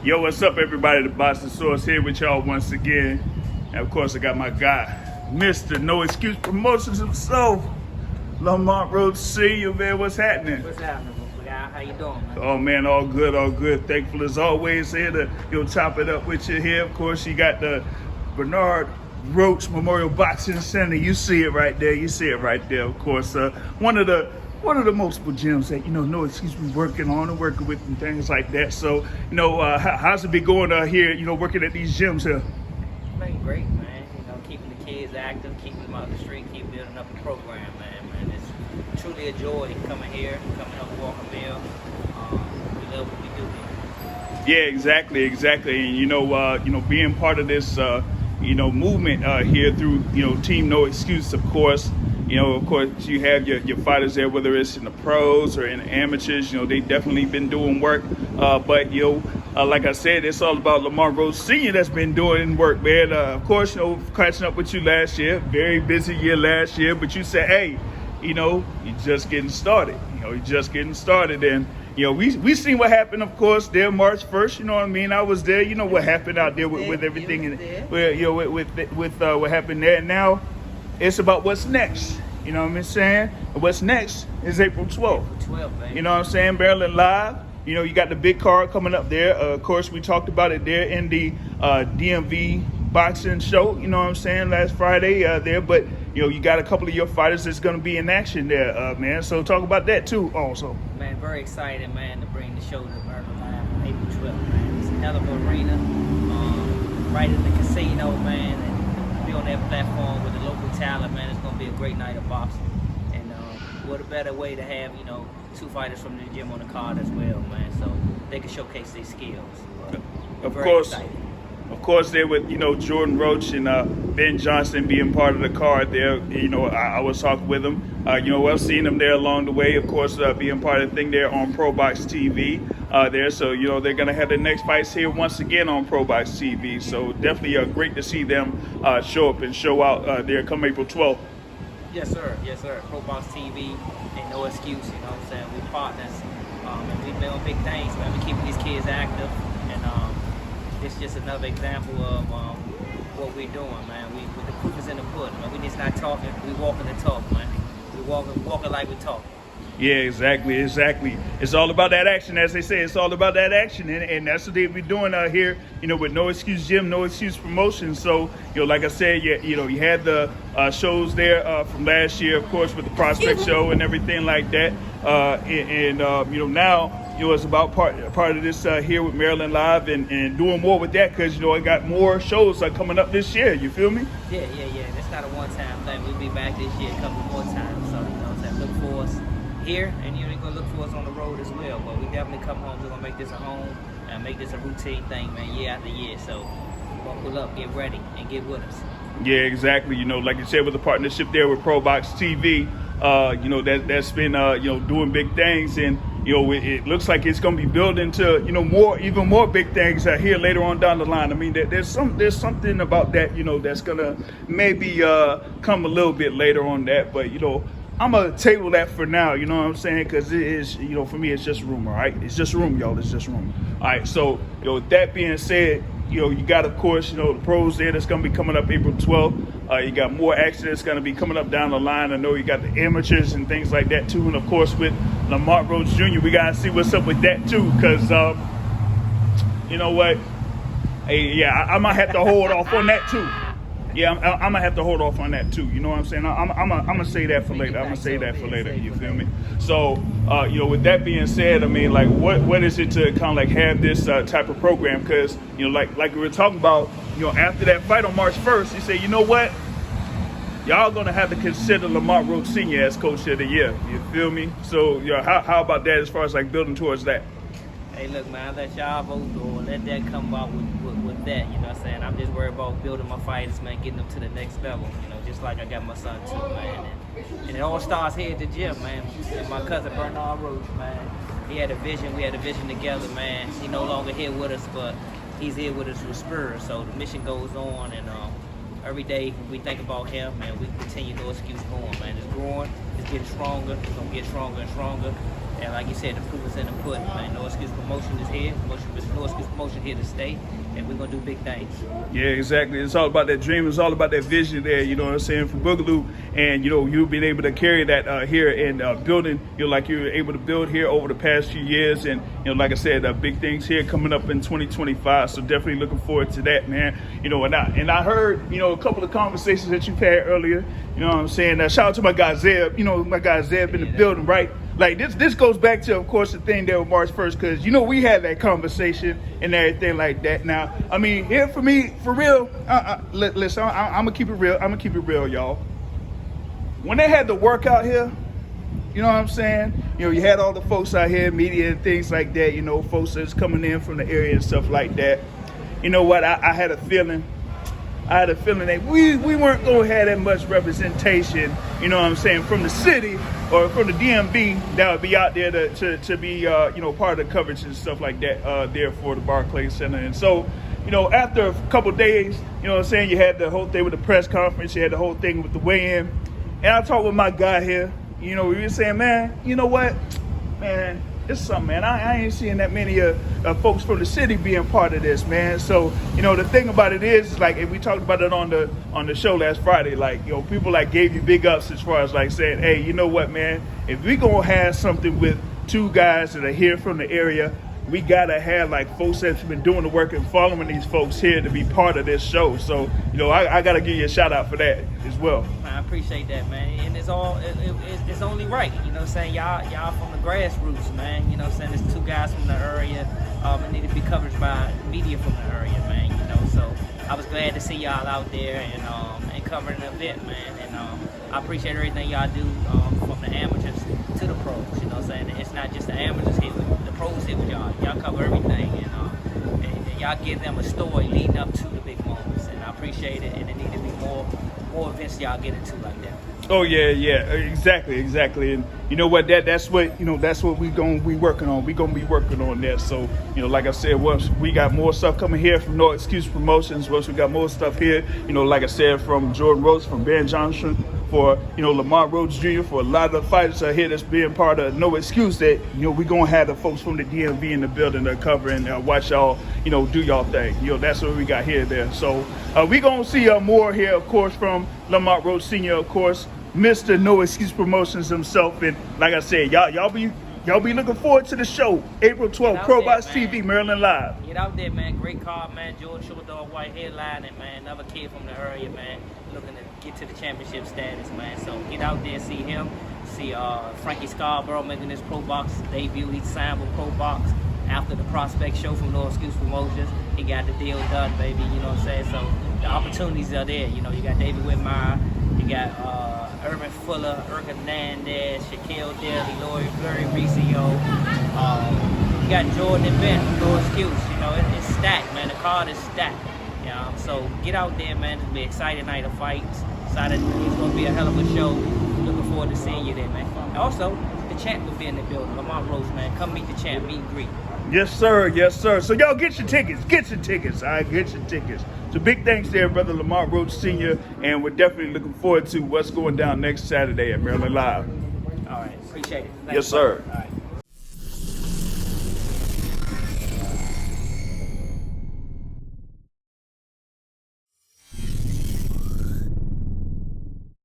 Yo, what's up, everybody? The Boston Source here with y'all once again. And of course, I got my guy, Mr. NoXcuse Promotions himself, Lamont Roach Sr. Man, what's happening? What's happening, guy? How you doing, man? Oh man, all good, all good. Thankful as always here to chop it up with you here. Of course, you got the Marlow Roach Memorial Boxing Center. You see it right there. You see it right there. Of course, one of the multiple gyms that NoXcuse be working on and working with and things like that. So, how's it been going here? Working at these gyms here. It's been great, man. Keeping the kids active, keeping them out the street, keep building up the program, man. It's truly a joy coming here, coming up Walker Mill. We love what we do here. Yeah, exactly. And being part of this movement here through Team NoXcuse, of course. Of course, you have your fighters there, whether it's in the pros or in the amateurs. They definitely been doing work. But like I said, it's all about Lamont Roach Sr. that's been doing work, man. Of course, catching up with you last year, very busy year last year. But you said, hey, you're just getting started. You're just getting started, and we seen what happened, of course, there March 1st. You know what I mean? I was there. You know what happened out there with everything, and with what happened there. And now it's about what's next. You know what I'm saying? And what's next is April 12th. April 12th, baby. You know what I'm saying? Maryland Live. You got the big card coming up there. Of course, we talked about it there in the DMV boxing show. You know what I'm saying? Last Friday there. But, you got a couple of your fighters that's going to be in action there, man. So talk about that, too, also. Man, very excited, man, to bring the show to Maryland Live on April 12th, man. It's a hell of an arena. Right in the casino, man. And be on that platform with the local talent, man. It's going to be a great night of boxing. And what a better way to have, two fighters from the gym on the card as well, man. So they can showcase their skills. Of course, there with Jordan Roach and Ben Johnson being part of the card there. I was talking with them. I've seen them there along the way. Of course, being part of the thing there on ProBox TV there. So they're gonna have the next fights here once again on ProBox TV. So definitely great to see them show up and show out there come April 12th. Yes, sir. Yes, sir. ProBox TV and NoXcuse. You know what I'm saying? We're partners, and we've been on big things, man. We're keeping these kids active, and it's just another example of what we're doing, man. The proof is in the pudding, man. We just not talking, we walking the talk, man. We walking like we talk. Yeah, exactly. It's all about that action, as they say. It's all about that action, and that's what they be doing out here, with NoXcuse Gym, NoXcuse Promotions. So, like I said, you had the shows there from last year, of course, with the Prospect Show and everything like that. Now, it's about part of this here with Maryland Live and doing more with that because, I got more shows coming up this year. You feel me? Yeah. It's not a one-time thing. We'll be back this year a couple more times. So, look for us here, and you're going to look for us on the road as well. But we definitely come home. We're going to make this a home and make this a routine thing, man, year after year. So, buckle up, get ready, and get with us. Yeah, exactly. Like you said, with the partnership there with ProBox TV, that's been, doing big things. And, it looks like it's going to be building to, even more big things here later on down the line. I mean, there's something about that, that's going to maybe come a little bit later on that. But, I'm going to table that for now, you know what I'm saying? Because it is, for me, it's just rumor, all right? It's just rumor, y'all. It's just rumor. All right, so, with that being said, you got, of course, the pros there that's going to be coming up April 12th. You got more action that's going to be coming up down the line. I know you got the amateurs and things like that, too. And, of course, with Lamont Roach Jr., we got to see what's up with that, too. Because, you know what? Hey, yeah, I might have to hold off on that, too. Yeah, I'm gonna have to hold off on that too. You know what I'm saying? I'm gonna say that for later. I'm gonna say that for later. You feel me? So, with that being said, I mean, like, what is it to kind of like have this type of program? Because like we were talking about, after that fight on March 1st, you say, you know what? Y'all gonna have to consider Lamont Roach Sr. as Coach of the Year. You feel me? So, how about that as far as like building towards that? Hey, look, man, let y'all vote or let that come out with that, you know what I'm saying? I'm just worried about building my fighters, man, getting them to the next level, just like I got my son too, man. And it all starts here at the gym, man. And my cousin Marlow Roach, man, he had a vision. We had a vision together, man. He no longer here with us, but he's here with us with Spurs. So the mission goes on, and every day we think about him, and we continue NoXcuse going, man. It's growing, it's getting stronger, it's gonna get stronger and stronger. And like you said, the proof is in the pudding, man. NoXcuse Promotion is here. NoXcuse Promotion here to stay, and we're gonna do big things. Yeah, exactly. It's all about that dream. It's all about that vision there, you know what I'm saying, for Boogaloo. And, you know, you've been able to carry that here in building, you know, like you were able to build here over the past few years. And, you know, like I said, big things here coming up in 2025. So definitely looking forward to that, man. You know, and I heard, you know, a couple of conversations that you've had earlier, you know what I'm saying? Shout out to my guy Zeb, you know, my guy Zeb in the building, right? Like this goes back to, of course, the thing there with March 1st, because, you know, we had that conversation and everything like that. Now, I mean, here for me, for real, listen, I'm gonna keep it real. I'm gonna keep it real, y'all. When they had the workout here, you know what I'm saying? You know, you had all the folks out here, media and things like that, you know, folks that's coming in from the area and stuff like that. You know what? I had a feeling. I had a feeling that we weren't going to have that much representation, you know what I'm saying, from the city or from the DMV that would be out there to be, you know, part of the coverage and stuff like that there for the Barclays Center. And so, you know, after a couple of days, you know what I'm saying, you had the whole thing with the press conference, you had the whole thing with the weigh-in. And I talked with my guy here, you know, we were saying, man, you know what, man, it's something, man. I ain't seeing that many folks from the city being part of this, man. So, you know, the thing about it is, like, and we talked about it on the show last Friday, like, you know, people like gave you big ups as far as like saying, hey, you know what, man, if we gonna have something with two guys that are here from the area, we gotta have like folks that's been doing the work and following these folks here to be part of this show. So, you know, I gotta give you a shout out for that as well. I appreciate that, man. And it's only right, you know what I'm saying? Y'all from the grassroots, man. You know what I'm saying? There's two guys from the area. It need to be covered by media from the area, man. You know, so I was glad to see y'all out there and covering the event, man. And I appreciate everything y'all do from the amateurs to the pros. You know what I'm saying? It's not just the amateurs here, the pros here with y'all. Y'all cover everything, and y'all give them a story leading up to the big moments. And I appreciate it. And it need to be more events y'all get into like that. Oh yeah, exactly. And you know what, that's what we gonna be working on. We gonna be working on that. So, you know, like I said, once we got more stuff coming here from NoXcuse Promotions, once we got more stuff here, you know, like I said, from Jordan Rhodes, from Ben Johnson, for, you know, Lamont Roach Sr, for a lot of the fighters out here that's being part of NoXcuse, that, you know, we gonna have the folks from the DMV in the building to cover and watch y'all, you know, do y'all thing. You know, that's what we got here there. So we gonna see more here, of course, from Lamont Roach Sr, of course, Mr. NoXcuse Promotions himself. And like I said, y'all be looking forward to the show, April 12th, ProBox TV, Maryland Live. Get out there, man. Great card, man. George Short Dog White headlining, man. Another kid from the area, man, looking to get to the championship status, man. So get out there, see him. See Frankie Scarborough making his ProBox debut. He signed with ProBox after the prospect show from NoXcuse Promotions. He got the deal done, baby. You know what I'm saying? So the opportunities are there. You know, you got David Whitmire, you got Urban Fuller, Eric Hernandez, Shaquille Daly, Lloyd Flurry, Ricio. You got Jordan and Ben from NoXcuse. You know, it's stacked, man. The card is stacked. You know, so get out there, man. It's gonna be an exciting night of fights. Excited. It's gonna be a hell of a show. Looking forward to seeing you there, man. And also, the champ will be in the building. Lamont Roach, man. Come meet the champ. Meet and greet. Yes, sir. Yes, sir. So y'all get your tickets. Get your tickets. All right, get your tickets. So big thanks there, brother Lamont Roach Sr. And we're definitely looking forward to what's going down next Saturday at Maryland Live. All right. Appreciate it. Thanks. Yes, sir. All right.